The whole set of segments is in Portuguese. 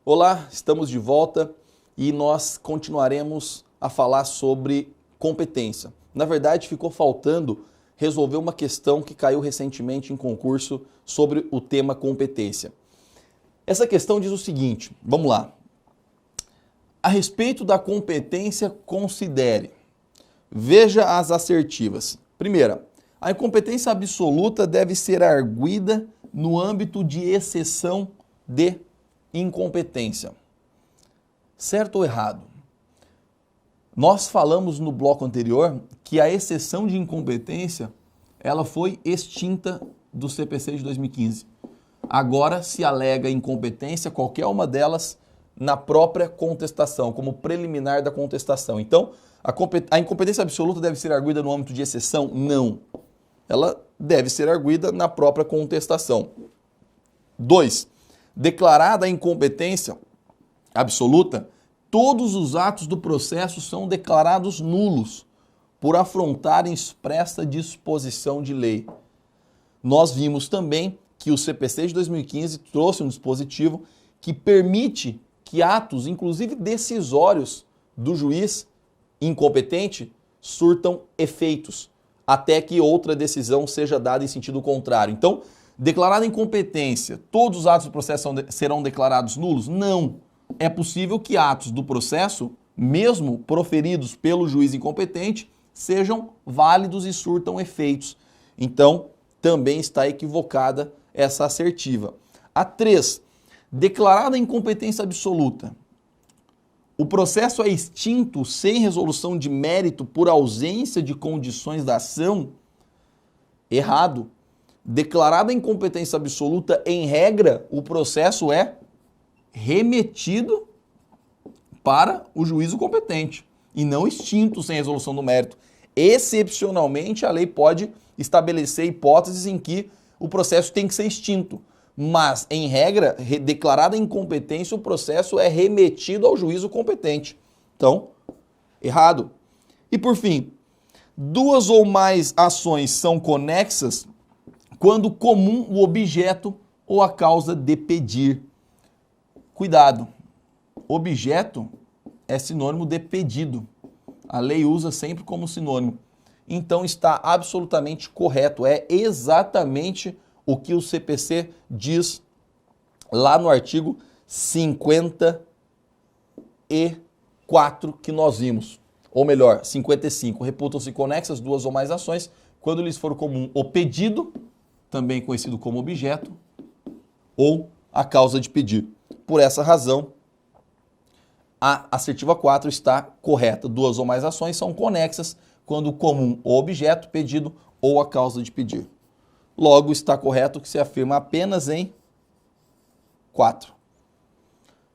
Olá, estamos de volta e nós continuaremos a falar sobre competência. Na verdade, ficou faltando resolver uma questão que caiu recentemente em concurso sobre o tema competência. Essa questão diz o seguinte, vamos lá. A respeito da competência, considere. Veja as assertivas. Primeira, a incompetência absoluta deve ser arguida no âmbito de exceção de incompetência. Certo ou errado? Nós falamos no bloco anterior que a exceção de incompetência ela foi extinta do CPC de 2015. Agora se alega incompetência, qualquer uma delas, na própria contestação, como preliminar da contestação. Então, a incompetência absoluta deve ser arguida no âmbito de exceção? Não. Ela deve ser arguida na própria contestação. 2. Declarada a incompetência absoluta, todos os atos do processo são declarados nulos por afrontarem expressa disposição de lei. Nós vimos também que o CPC de 2015 trouxe um dispositivo que permite que atos, inclusive decisórios, do juiz incompetente surtam efeitos, até que outra decisão seja dada em sentido contrário. Então, declarada incompetência, todos os atos do processo serão declarados nulos? Não. É possível que atos do processo, mesmo proferidos pelo juiz incompetente, sejam válidos e surtam efeitos. Então, também está equivocada essa assertiva. A 3. Declarada incompetência absoluta. O processo é extinto sem resolução de mérito por ausência de condições da ação? Errado. Declarada incompetência absoluta, em regra, o processo é remetido para o juízo competente e não extinto sem resolução do mérito. Excepcionalmente, a lei pode estabelecer hipóteses em que o processo tem que ser extinto, mas, em regra, declarada incompetência, o processo é remetido ao juízo competente. Então, errado. E, por fim, duas ou mais ações são conexas quando comum o objeto ou a causa de pedir. Cuidado, objeto é sinônimo de pedido. A lei usa sempre como sinônimo. Então está absolutamente correto, é exatamente o que o CPC diz lá no artigo 54 que nós vimos. Ou melhor, 55. Reputam-se conexas duas ou mais ações quando lhes for comum o pedido, também conhecido como objeto, ou a causa de pedir. Por essa razão, a assertiva 4 está correta. Duas ou mais ações são conexas quando comum o objeto, pedido ou a causa de pedir. Logo, está correto que se afirma apenas em 4.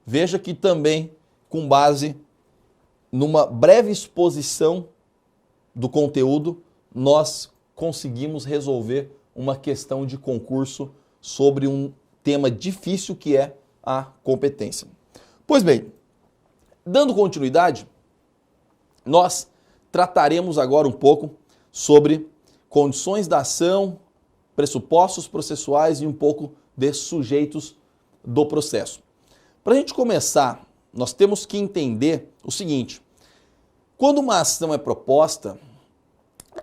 Veja que também, com base numa breve exposição do conteúdo, nós conseguimos resolver uma questão de concurso sobre um tema difícil que é a competência. Pois bem, dando continuidade, nós trataremos agora um pouco sobre condições da ação, pressupostos processuais e um pouco de sujeitos do processo. Para a gente começar, nós temos que entender o seguinte: quando uma ação é proposta,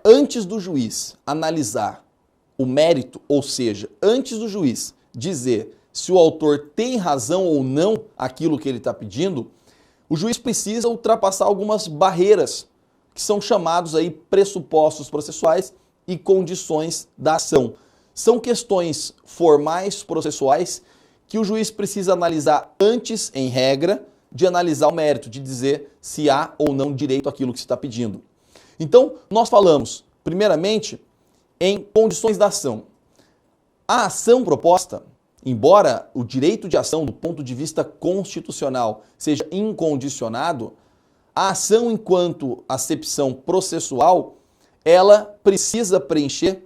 antes do juiz analisar o mérito, ou seja, antes do juiz dizer se o autor tem razão ou não aquilo que ele está pedindo, o juiz precisa ultrapassar algumas barreiras que são chamados aí pressupostos processuais e condições da ação. São questões formais processuais que o juiz precisa analisar antes, em regra, de analisar o mérito, de dizer se há ou não direito àquilo que se está pedindo. Então, nós falamos, primeiramente, em condições da ação. A ação proposta, embora o direito de ação do ponto de vista constitucional seja incondicionado, a ação enquanto acepção processual, ela precisa preencher,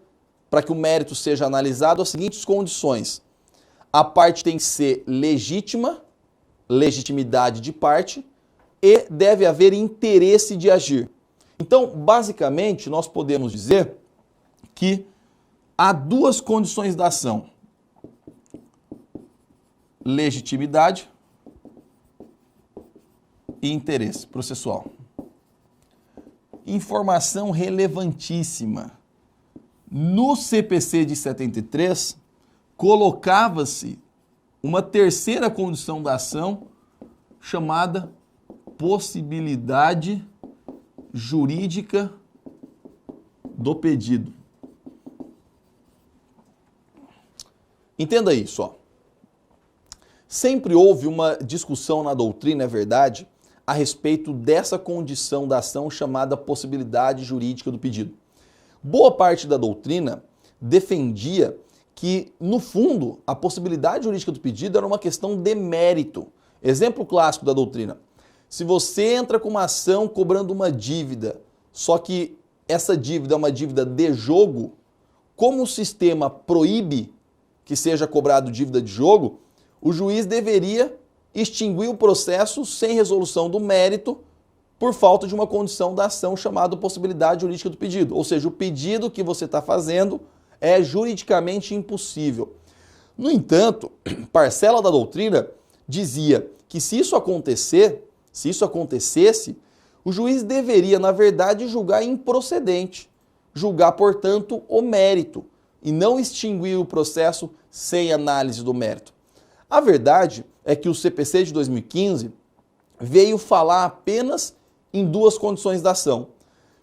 para que o mérito seja analisado, as seguintes condições. A parte tem que ser legítima, legitimidade de parte, e deve haver interesse de agir. Então, basicamente, nós podemos dizer que há duas condições da ação: legitimidade e interesse processual. Informação relevantíssima. No CPC de 73, colocava-se uma terceira condição da ação chamada possibilidade jurídica do pedido. Entenda isso, ó. Sempre houve uma discussão na doutrina, é verdade, a respeito dessa condição da ação chamada possibilidade jurídica do pedido. Boa parte da doutrina defendia que, no fundo, a possibilidade jurídica do pedido era uma questão de mérito. Exemplo clássico da doutrina. Se você entra com uma ação cobrando uma dívida, só que essa dívida é uma dívida de jogo, como o sistema proíbe que seja cobrado dívida de jogo, o juiz deveria extinguir o processo sem resolução do mérito por falta de uma condição da ação chamada possibilidade jurídica do pedido. Ou seja, o pedido que você está fazendo é juridicamente impossível. No entanto, parcela da doutrina dizia que se isso acontecesse, o juiz deveria, na verdade, julgar improcedente, julgar, portanto, o mérito e não extinguir o processo sem análise do mérito. A verdade é que o CPC de 2015 veio falar apenas em duas condições da ação.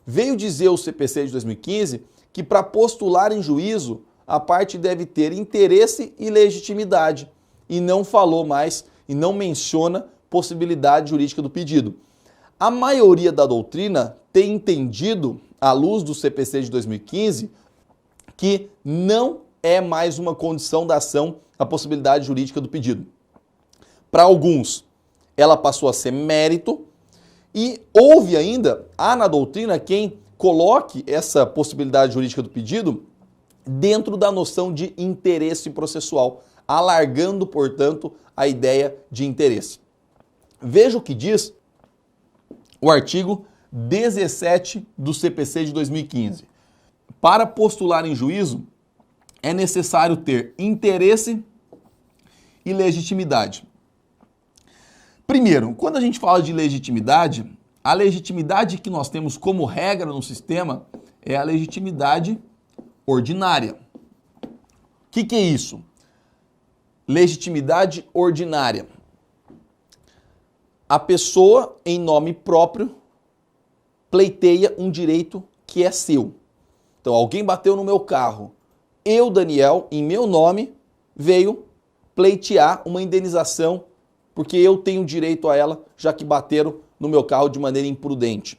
Veio dizer o CPC de 2015 que para postular em juízo, a parte deve ter interesse e legitimidade, e não falou mais e não menciona possibilidade jurídica do pedido. A maioria da doutrina tem entendido, à luz do CPC de 2015, que não é mais uma condição da ação a possibilidade jurídica do pedido. Para alguns, ela passou a ser mérito, e há na doutrina quem coloque essa possibilidade jurídica do pedido dentro da noção de interesse processual, alargando, portanto, a ideia de interesse. Veja o que diz o artigo 17 do CPC de 2015. Para postular em juízo, é necessário ter interesse e legitimidade. Primeiro, quando a gente fala de legitimidade, a legitimidade que nós temos como regra no sistema é a legitimidade ordinária. O que é isso? Legitimidade ordinária. A pessoa, em nome próprio, pleiteia um direito que é seu. Então, alguém bateu no meu carro. Eu, Daniel, em meu nome, veio pleitear uma indenização porque eu tenho direito a ela, já que bateram no meu carro de maneira imprudente.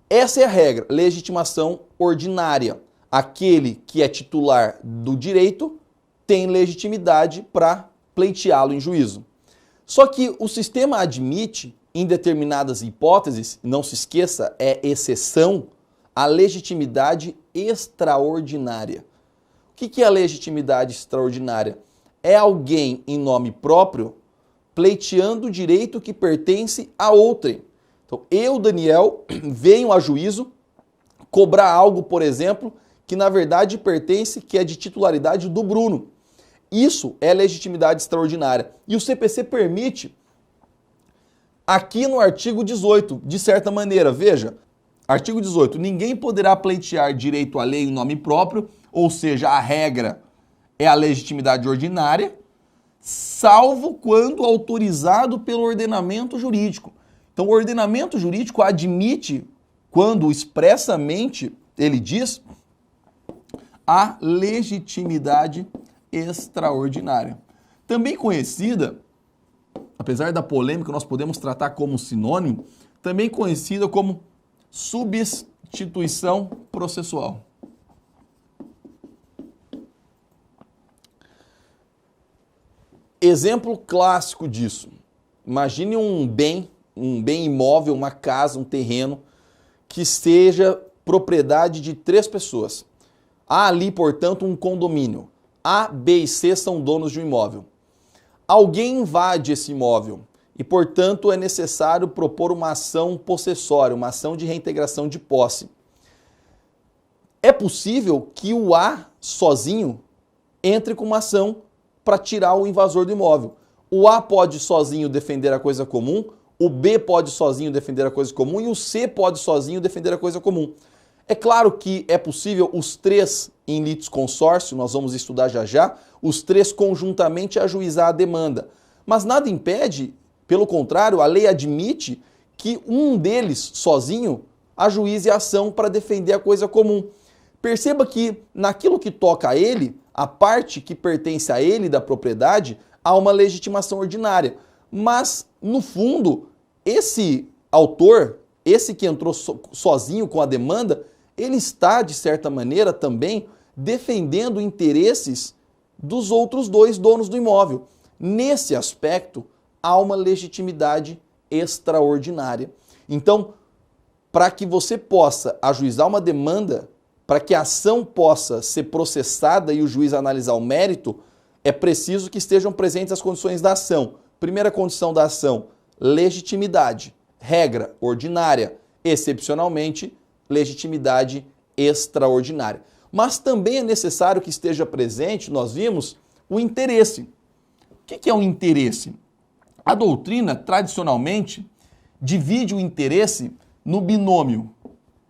Essa é a regra, legitimação ordinária. Aquele que é titular do direito tem legitimidade para pleiteá-lo em juízo. Só que o sistema admite, em determinadas hipóteses, não se esqueça, é exceção, a legitimidade extraordinária. O que é a legitimidade extraordinária? É alguém em nome próprio pleiteando o direito que pertence a outrem. Então, eu, Daniel, venho a juízo cobrar algo, por exemplo, que na verdade pertence, que é de titularidade do Bruno. Isso é legitimidade extraordinária. E o CPC permite, aqui no artigo 18, de certa maneira, veja, artigo 18, ninguém poderá pleitear direito alheio em nome próprio, ou seja, a regra é a legitimidade ordinária, salvo quando autorizado pelo ordenamento jurídico. Então, o ordenamento jurídico admite, quando expressamente ele diz, a legitimidade extraordinária. Também conhecida, apesar da polêmica, nós podemos tratar como sinônimo, também conhecida como substituição processual. Exemplo clássico disso. Imagine um bem imóvel, uma casa, um terreno, que seja propriedade de 3 pessoas. Há ali, portanto, um condomínio. A, B e C são donos de um imóvel. Alguém invade esse imóvel e, portanto, é necessário propor uma ação possessória, uma ação de reintegração de posse. É possível que o A, sozinho, entre com uma ação para tirar o invasor do imóvel. O A pode sozinho defender a coisa comum, o B pode sozinho defender a coisa comum e o C pode sozinho defender a coisa comum. É claro que é possível os três em litisconsórcio, nós vamos estudar já já, os três conjuntamente ajuizar a demanda. Mas nada impede, pelo contrário, a lei admite que um deles sozinho ajuize a ação para defender a coisa comum. Perceba que naquilo que toca a ele, a parte que pertence a ele da propriedade, há uma legitimação ordinária. Mas, no fundo, esse autor, esse que entrou sozinho com a demanda, ele está, de certa maneira, também defendendo interesses dos outros dois donos do imóvel. Nesse aspecto, há uma legitimidade extraordinária. Então, para que você possa ajuizar uma demanda, para que a ação possa ser processada e o juiz analisar o mérito, é preciso que estejam presentes as condições da ação. Primeira condição da ação, legitimidade. Regra, ordinária. Excepcionalmente, legitimidade extraordinária. Mas também é necessário que esteja presente, nós vimos, o interesse. O que é um interesse? A doutrina, tradicionalmente, divide o interesse no binômio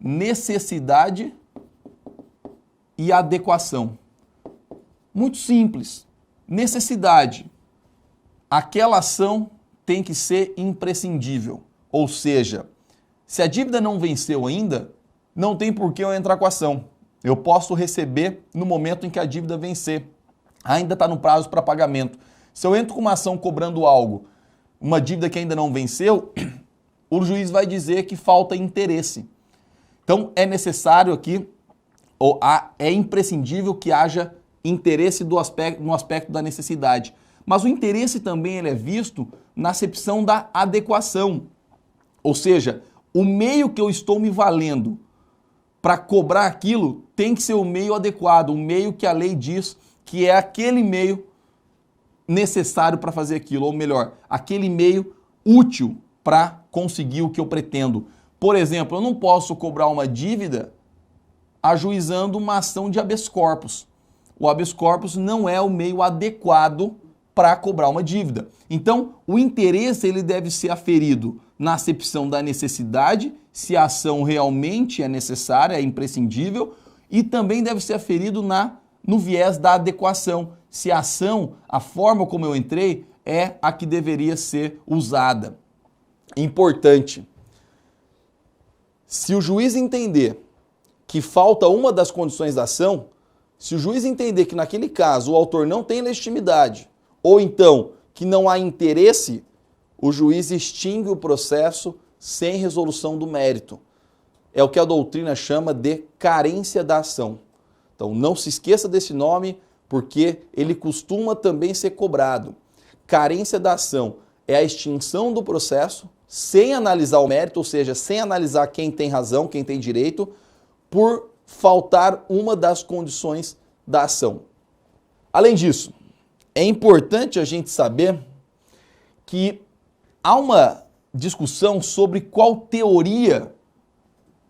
necessidade e adequação. Muito simples. Necessidade. Aquela ação tem que ser imprescindível. Ou seja, se a dívida não venceu ainda, não tem por que eu entrar com a ação. Eu posso receber no momento em que a dívida vencer. Ainda está no prazo para pagamento. Se eu entro com uma ação cobrando algo, uma dívida que ainda não venceu, o juiz vai dizer que falta interesse. Então é necessário aqui, ou é imprescindível que haja interesse no aspecto da necessidade. Mas o interesse também ele é visto na acepção da adequação. Ou seja, o meio que eu estou me valendo para cobrar aquilo tem que ser o meio adequado, o meio que a lei diz que é aquele meio necessário para fazer aquilo, ou melhor, aquele meio útil para conseguir o que eu pretendo. Por exemplo, eu não posso cobrar uma dívida ajuizando uma ação de habeas corpus. O habeas corpus não é o meio adequado para cobrar uma dívida. Então, o interesse ele deve ser aferido na acepção da necessidade, se a ação realmente é necessária, é imprescindível, e também deve ser aferido no viés da adequação, se a ação, a forma como eu entrei, é a que deveria ser usada. Importante. Se o juiz entender que falta uma das condições da ação, se o juiz entender que naquele caso o autor não tem legitimidade, ou então que não há interesse, o juiz extingue o processo sem resolução do mérito. É o que a doutrina chama de carência da ação. Então não se esqueça desse nome, porque ele costuma também ser cobrado. Carência da ação é a extinção do processo sem analisar o mérito, ou seja, sem analisar quem tem razão, quem tem direito, por faltar uma das condições da ação. Além disso, é importante a gente saber que há uma discussão sobre qual teoria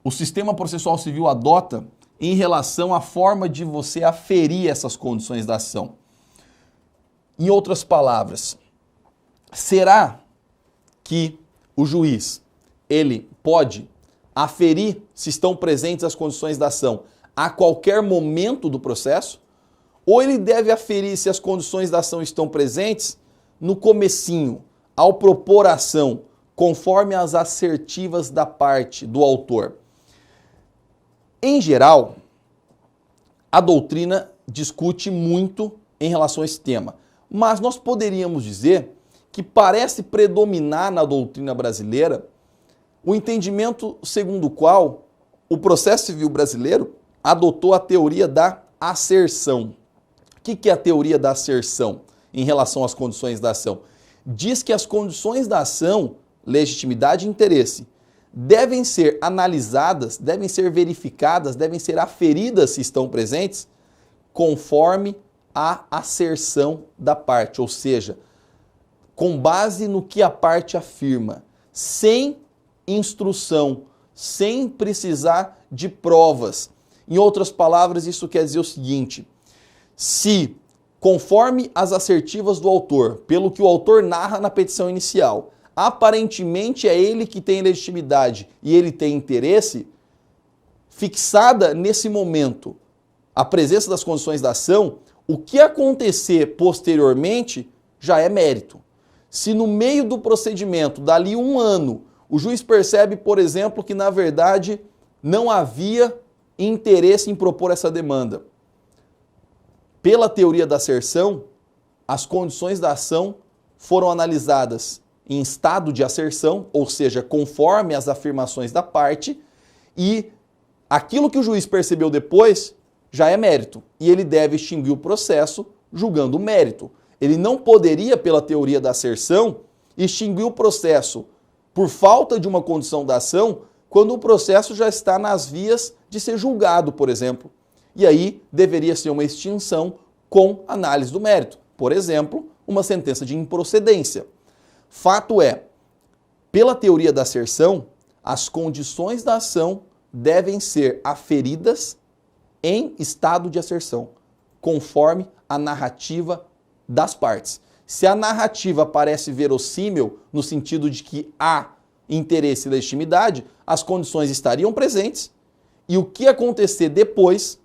o sistema processual civil adota em relação à forma de você aferir essas condições da ação. Em outras palavras, será que o juiz ele pode aferir se estão presentes as condições da ação a qualquer momento do processo? Ou ele deve aferir se as condições da ação estão presentes no comecinho, ao propor a ação, conforme as assertivas da parte do autor? Em geral, a doutrina discute muito em relação a esse tema, mas nós poderíamos dizer que parece predominar na doutrina brasileira o entendimento segundo o qual o processo civil brasileiro adotou a teoria da asserção. O que é a teoria da asserção em relação às condições da ação? Diz que as condições da ação, legitimidade e interesse, devem ser analisadas, devem ser verificadas, devem ser aferidas se estão presentes, conforme a asserção da parte, ou seja, com base no que a parte afirma, sem instrução, sem precisar de provas. Em outras palavras, isso quer dizer o seguinte: se, conforme as assertivas do autor, pelo que o autor narra na petição inicial, aparentemente é ele que tem legitimidade e ele tem interesse, fixada nesse momento a presença das condições da ação, o que acontecer posteriormente já é mérito. Se no meio do procedimento, dali 1 ano, o juiz percebe, por exemplo, que na verdade não havia interesse em propor essa demanda, pela teoria da asserção, as condições da ação foram analisadas em estado de asserção, ou seja, conforme as afirmações da parte, e aquilo que o juiz percebeu depois já é mérito, e ele deve extinguir o processo julgando o mérito. Ele não poderia, pela teoria da asserção, extinguir o processo por falta de uma condição da ação quando o processo já está nas vias de ser julgado, por exemplo. E aí deveria ser uma extinção com análise do mérito. Por exemplo, uma sentença de improcedência. Fato é, pela teoria da asserção, as condições da ação devem ser aferidas em estado de asserção, conforme a narrativa das partes. Se a narrativa parece verossímil, no sentido de que há interesse e legitimidade, as condições estariam presentes e o que acontecer depois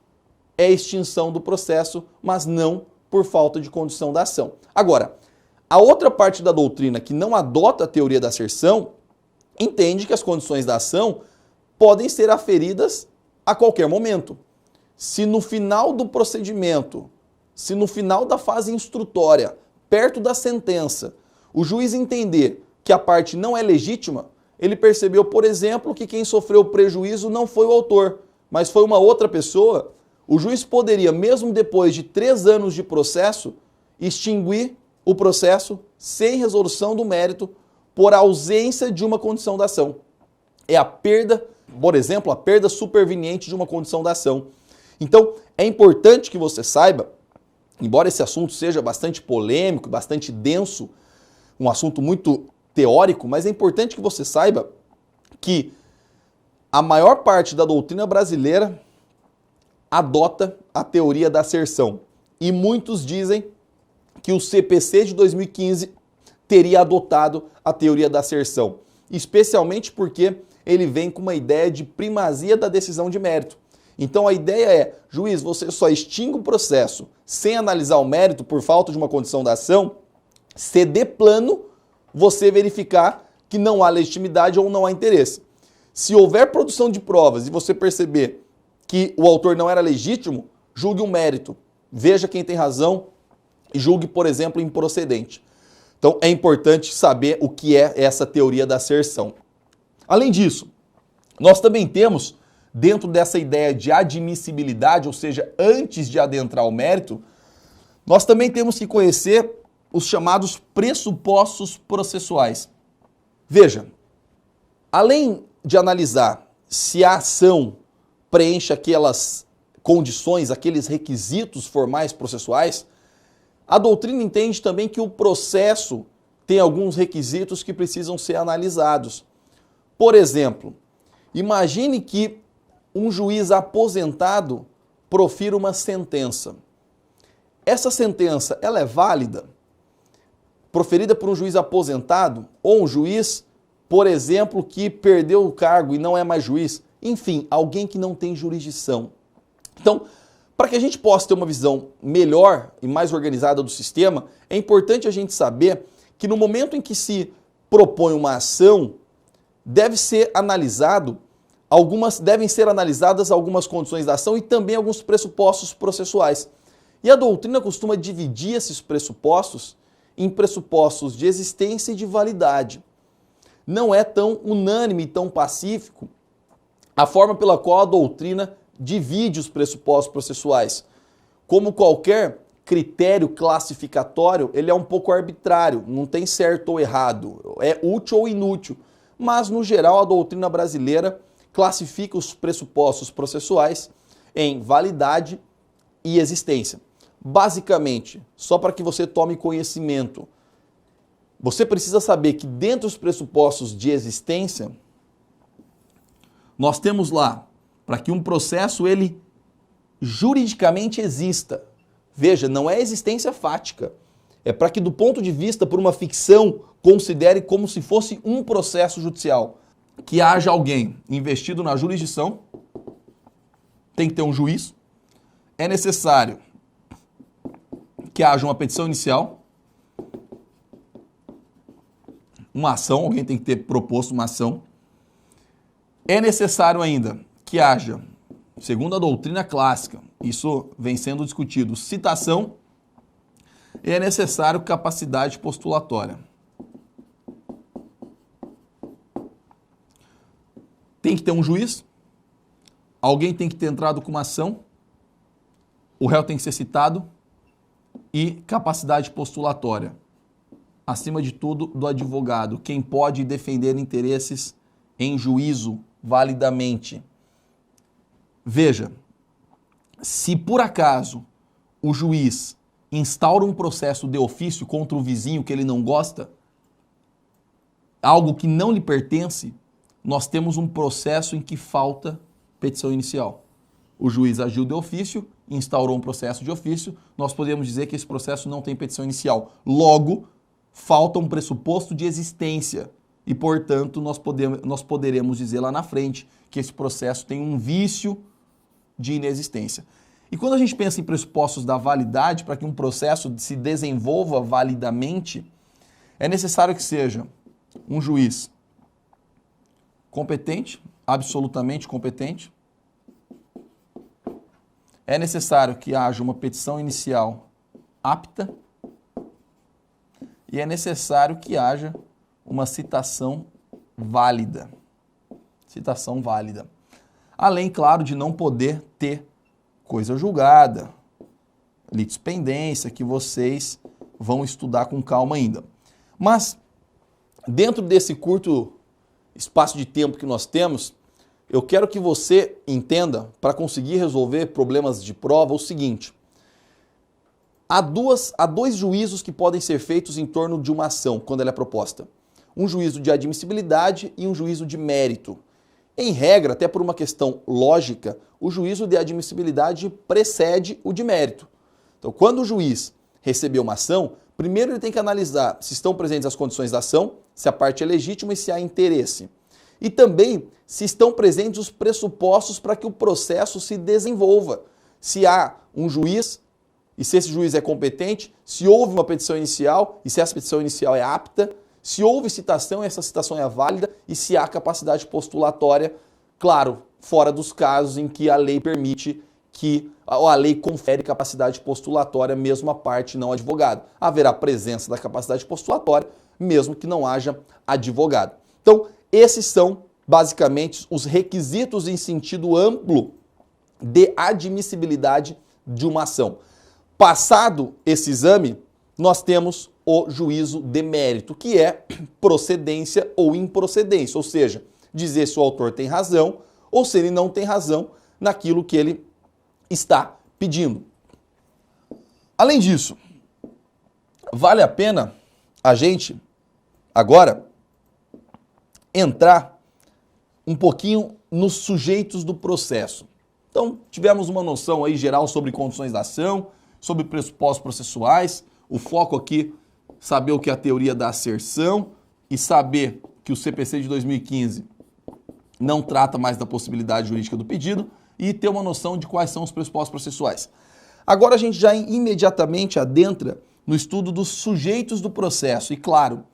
é a extinção do processo, mas não por falta de condição da ação. Agora, a outra parte da doutrina que não adota a teoria da asserção entende que as condições da ação podem ser aferidas a qualquer momento. Se no final do procedimento, se no final da fase instrutória, perto da sentença, o juiz entender que a parte não é legítima, ele percebeu, por exemplo, que quem sofreu o prejuízo não foi o autor, mas foi uma outra pessoa, o juiz poderia, mesmo depois de 3 anos de processo, extinguir o processo sem resolução do mérito por ausência de uma condição da ação. É a perda, por exemplo, a perda superveniente de uma condição da ação. Então, é importante que você saiba, embora esse assunto seja bastante polêmico, bastante denso, um assunto muito teórico, mas é importante que você saiba que a maior parte da doutrina brasileira adota a teoria da asserção. E muitos dizem que o CPC de 2015 teria adotado a teoria da asserção, especialmente porque ele vem com uma ideia de primazia da decisão de mérito. Então a ideia é, juiz, você só extingue o processo sem analisar o mérito por falta de uma condição da ação, se de plano você verificar que não há legitimidade ou não há interesse. Se houver produção de provas e você perceber que o autor não era legítimo, julgue o mérito. Veja quem tem razão e julgue, por exemplo, improcedente. Então é importante saber o que é essa teoria da asserção. Além disso, nós também temos, dentro dessa ideia de admissibilidade, ou seja, antes de adentrar o mérito, nós também temos que conhecer os chamados pressupostos processuais. Veja, além de analisar se a ação preenche aquelas condições, aqueles requisitos formais processuais, a doutrina entende também que o processo tem alguns requisitos que precisam ser analisados. Por exemplo, imagine que um juiz aposentado profira uma sentença. Essa sentença, ela é válida? Proferida por um juiz aposentado ou um juiz, por exemplo, que perdeu o cargo e não é mais juiz? Enfim, alguém que não tem jurisdição. Então, para que a gente possa ter uma visão melhor e mais organizada do sistema, é importante a gente saber que no momento em que se propõe uma ação, devem ser analisadas algumas condições da ação e também alguns pressupostos processuais. E a doutrina costuma dividir esses pressupostos em pressupostos de existência e de validade. Não é tão unânime e tão pacífico a forma pela qual a doutrina divide os pressupostos processuais. Como qualquer critério classificatório, ele é um pouco arbitrário, não tem certo ou errado, é útil ou inútil. Mas, no geral, a doutrina brasileira classifica os pressupostos processuais em validade e existência. Basicamente, só para que você tome conhecimento, você precisa saber que dentro dos pressupostos de existência, nós temos lá, para que um processo ele juridicamente exista. Veja, não é existência fática, É para que, do ponto de vista, por uma ficção, considere como se fosse um processo judicial. Que haja alguém investido na jurisdição, tem que ter um juiz, é necessário que haja uma petição inicial, uma ação, alguém tem que ter proposto uma ação. É necessário ainda que haja, segundo a doutrina clássica, isso vem sendo discutido, citação, e é necessário capacidade postulatória. Tem que ter um juiz, alguém tem que ter entrado com uma ação, o réu tem que ser citado e capacidade postulatória. Acima de tudo, do advogado, quem pode defender interesses em juízo validamente. Veja, se por acaso o juiz instaura um processo de ofício contra o vizinho que ele não gosta, algo que não lhe pertence, nós temos um processo em que falta petição inicial. O juiz agiu de ofício, instaurou um processo de ofício, nós podemos dizer que esse processo não tem petição inicial. Logo, falta um pressuposto de existência e, portanto, nós poderemos dizer lá na frente que esse processo tem um vício de inexistência. E quando a gente pensa em pressupostos da validade, para que um processo se desenvolva validamente, é necessário que seja um juiz competente, absolutamente competente. É necessário que haja uma petição inicial apta e é necessário que haja uma citação válida. Citação válida. Além, claro, de não poder ter coisa julgada, litispendência, que vocês vão estudar com calma ainda. Mas, dentro desse curto espaço de tempo que nós temos, eu quero que você entenda, para conseguir resolver problemas de prova, o seguinte. Há dois juízos que podem ser feitos em torno de uma ação, quando ela é proposta. Um juízo de admissibilidade e um juízo de mérito. Em regra, até por uma questão lógica, o juízo de admissibilidade precede o de mérito. Então, quando o juiz recebeu uma ação, primeiro ele tem que analisar se estão presentes as condições da ação, se a parte é legítima e se há interesse. E também se estão presentes os pressupostos para que o processo se desenvolva. Se há um juiz e se esse juiz é competente, se houve uma petição inicial e se essa petição inicial é apta, se houve citação e essa citação é válida e se há capacidade postulatória, claro, fora dos casos em que a lei permite que a lei confere capacidade postulatória mesmo à parte não advogado. Haverá presença da capacidade postulatória mesmo que não haja advogado. Então, esses são basicamente os requisitos em sentido amplo de admissibilidade de uma ação. Passado esse exame, nós temos o juízo de mérito, que é procedência ou improcedência, ou seja, dizer se o autor tem razão ou se ele não tem razão naquilo que ele está pedindo. Além disso, vale a pena a gente agora entrar um pouquinho nos sujeitos do processo. Então, tivemos uma noção aí geral sobre condições da ação, sobre pressupostos processuais, o foco aqui saber o que é a teoria da asserção e saber que o CPC de 2015 não trata mais da possibilidade jurídica do pedido e ter uma noção de quais são os pressupostos processuais. Agora a gente já imediatamente adentra no estudo dos sujeitos do processo e, claro,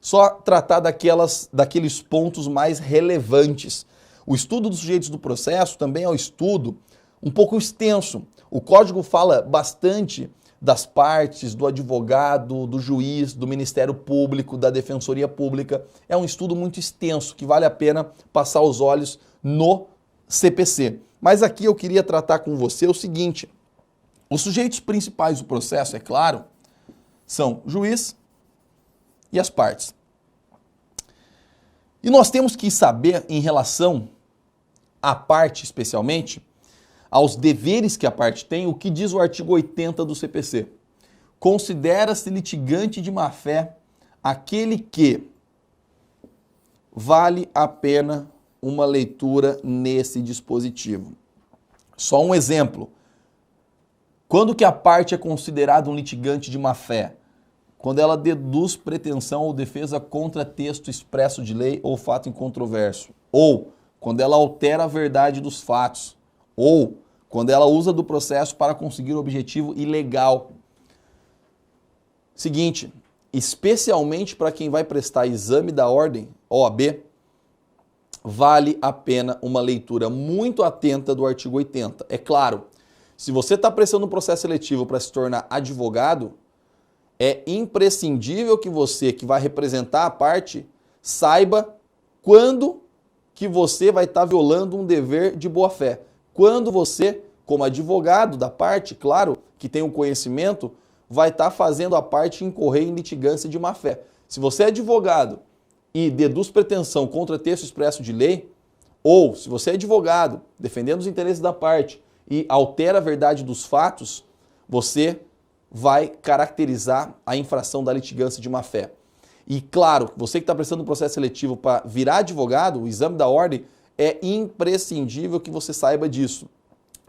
só tratar daqueles pontos mais relevantes. O estudo dos sujeitos do processo também é um estudo um pouco extenso. O código fala bastante das partes, do advogado, do juiz, do Ministério Público, da Defensoria Pública. É um estudo muito extenso que vale a pena passar os olhos no CPC. Mas aqui eu queria tratar com você o seguinte. Os sujeitos principais do processo, é claro, são o juiz e as partes. E nós temos que saber, em relação à parte especialmente, aos deveres que a parte tem, o que diz o artigo 80 do CPC. Considera-se litigante de má-fé aquele que vale a pena uma leitura nesse dispositivo. Só um exemplo. Quando que a parte é considerada um litigante de má-fé? quando ela deduz pretensão ou defesa contra texto expresso de lei ou fato incontroverso, ou quando ela altera a verdade dos fatos, ou quando ela usa do processo para conseguir o objetivo ilegal. Seguinte, especialmente para quem vai prestar exame da ordem, OAB, vale a pena uma leitura muito atenta do artigo 80. É claro, se você está prestando um processo seletivo para se tornar advogado, é imprescindível que você, que vai representar a parte, saiba quando que você vai estar violando um dever de boa-fé. Quando você, como advogado da parte, claro, que tem o conhecimento, vai estar fazendo a parte incorrer em litigância de má-fé. Se você é advogado e deduz pretensão contra texto expresso de lei, ou se você é advogado defendendo os interesses da parte e altera a verdade dos fatos, você vai caracterizar a infração da litigância de má-fé. E claro, você que está prestando um processo seletivo para virar advogado, o exame da ordem, é imprescindível que você saiba disso.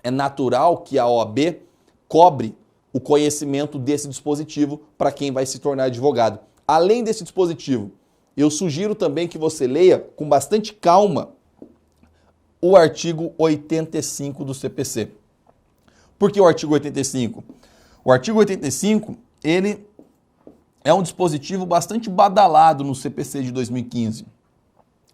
É natural que a OAB cobre o conhecimento desse dispositivo para quem vai se tornar advogado. Além desse dispositivo, eu sugiro também que você leia com bastante calma o artigo 85 do CPC. Por que o artigo 85? O artigo 85, ele é um dispositivo bastante badalado no CPC de 2015,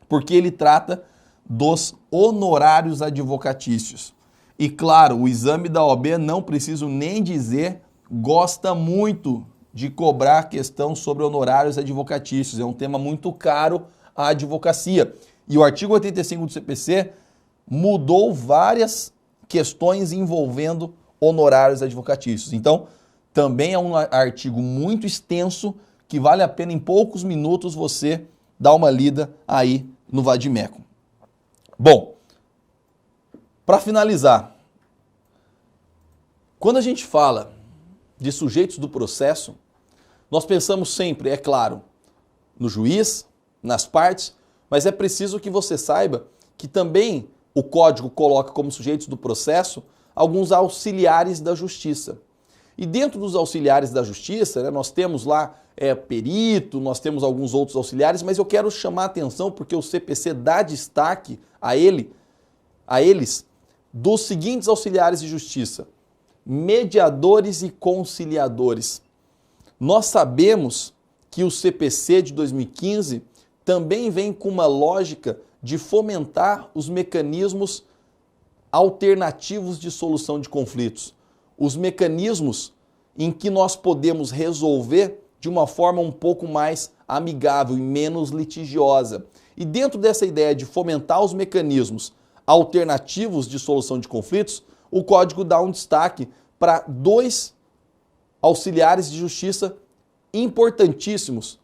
porque ele trata dos honorários advocatícios. E claro, o exame da OAB, não preciso nem dizer, gosta muito de cobrar a questão sobre honorários advocatícios. É um tema muito caro à advocacia. E o artigo 85 do CPC mudou várias questões envolvendo honorários advocatícios. Então, também é um artigo muito extenso que vale a pena em poucos minutos você dar uma lida aí no Vadimeco. Bom, para finalizar, quando a gente fala de sujeitos do processo, nós pensamos sempre, é claro, no juiz, nas partes, mas é preciso que você saiba que também o Código coloca como sujeitos do processo alguns auxiliares da justiça. E dentro dos auxiliares da justiça, né, nós temos lá perito, nós temos alguns outros auxiliares, mas eu quero chamar a atenção porque o CPC dá destaque a eles dos seguintes auxiliares de justiça: mediadores e conciliadores. Nós sabemos que o CPC de 2015 também vem com uma lógica de fomentar os mecanismos alternativos de solução de conflitos. Os mecanismos em que nós podemos resolver de uma forma um pouco mais amigável e menos litigiosa. E dentro dessa ideia de fomentar os mecanismos alternativos de solução de conflitos, o Código dá um destaque para dois auxiliares de justiça importantíssimos,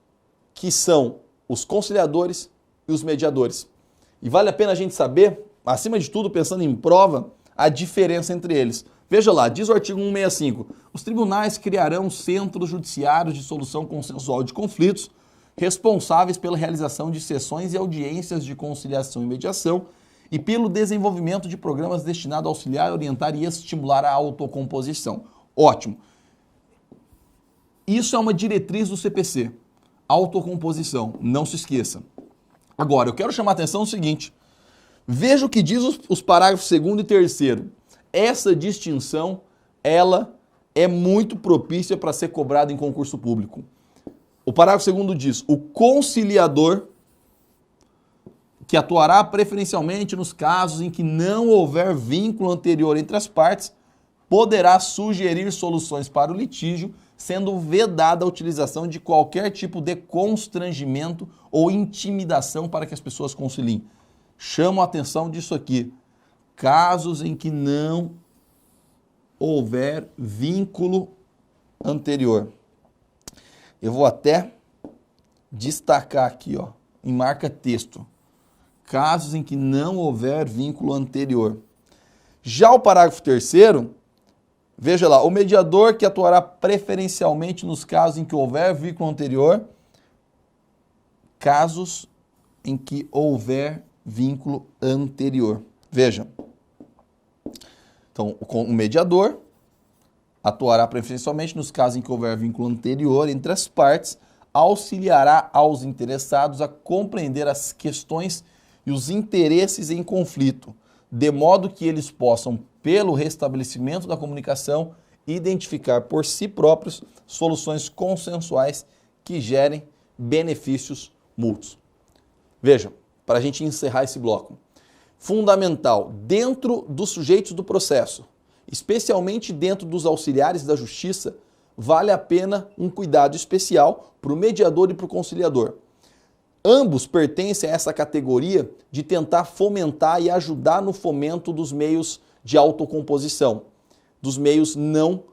que são os conciliadores e os mediadores. E vale a pena a gente saber, acima de tudo, pensando em prova, a diferença entre eles. Veja lá, diz o artigo 165, os tribunais criarão centros judiciários de solução consensual de conflitos, responsáveis pela realização de sessões e audiências de conciliação e mediação e pelo desenvolvimento de programas destinados a auxiliar, orientar e estimular a autocomposição. Ótimo. Isso é uma diretriz do CPC, autocomposição, não se esqueça. Agora, eu quero chamar a atenção no seguinte, veja o que diz os parágrafos 2º e 3º. Essa distinção, ela é muito propícia para ser cobrada em concurso público. O parágrafo 2º diz, o conciliador, que atuará preferencialmente nos casos em que não houver vínculo anterior entre as partes, poderá sugerir soluções para o litígio, sendo vedada a utilização de qualquer tipo de constrangimento ou intimidação para que as pessoas conciliem. Chamo a atenção disso aqui. Casos em que não houver vínculo anterior. Eu vou até destacar aqui, ó, em marca texto. Casos em que não houver vínculo anterior. Já o parágrafo 3º, veja lá, o mediador que atuará preferencialmente nos casos em que houver vínculo anterior, casos em que houver vínculo anterior. Veja, então o mediador atuará preferencialmente nos casos em que houver vínculo anterior entre as partes, auxiliará aos interessados a compreender as questões e os interesses em conflito, de modo que eles possam, pelo restabelecimento da comunicação, identificar por si próprios soluções consensuais que gerem benefícios mútuos. Vejam, para a gente encerrar esse bloco, fundamental dentro dos sujeitos do processo, especialmente dentro dos auxiliares da justiça, vale a pena um cuidado especial para o mediador e para o conciliador. Ambos pertencem a essa categoria de tentar fomentar e ajudar no fomento dos meios de autocomposição, dos meios não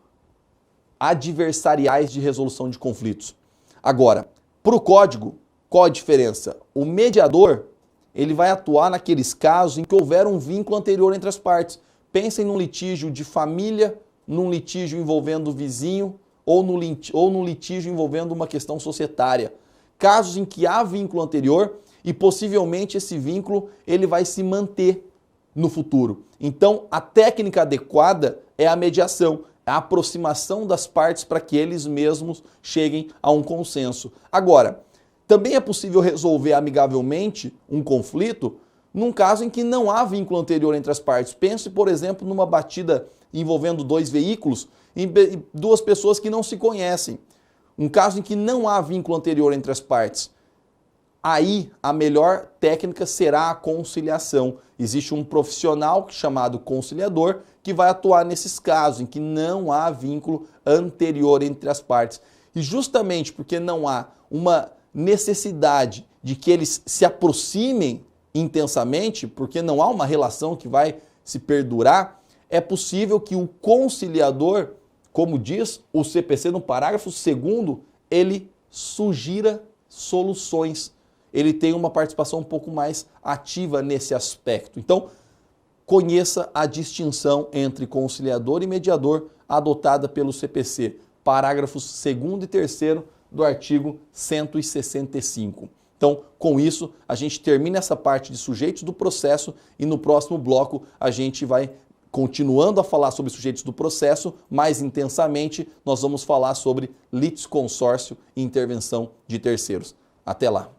adversariais de resolução de conflitos. Agora, para o código, qual a diferença? O mediador, ele vai atuar naqueles casos em que houver um vínculo anterior entre as partes. Pensem num litígio de família, num litígio envolvendo o vizinho ou num litígio envolvendo uma questão societária. Casos em que há vínculo anterior e possivelmente esse vínculo ele vai se manter no futuro. Então, a técnica adequada é a mediação, a aproximação das partes para que eles mesmos cheguem a um consenso. Agora, também é possível resolver amigavelmente um conflito num caso em que não há vínculo anterior entre as partes. Pense, por exemplo, numa batida envolvendo dois veículos, duas pessoas que não se conhecem. Um caso em que não há vínculo anterior entre as partes. Aí a melhor técnica será a conciliação. Existe um profissional chamado conciliador que vai atuar nesses casos em que não há vínculo anterior entre as partes. E justamente porque não há uma necessidade de que eles se aproximem intensamente, porque não há uma relação que vai se perdurar, é possível que o conciliador, como diz o CPC no parágrafo 2º, ele sugira soluções. Ele tem uma participação um pouco mais ativa nesse aspecto. Então, conheça a distinção entre conciliador e mediador adotada pelo CPC, parágrafos 2º e 3º do artigo 165. Então, com isso, a gente termina essa parte de sujeitos do processo e no próximo bloco a gente vai continuando a falar sobre sujeitos do processo, mais intensamente nós vamos falar sobre litisconsórcio e intervenção de terceiros. Até lá!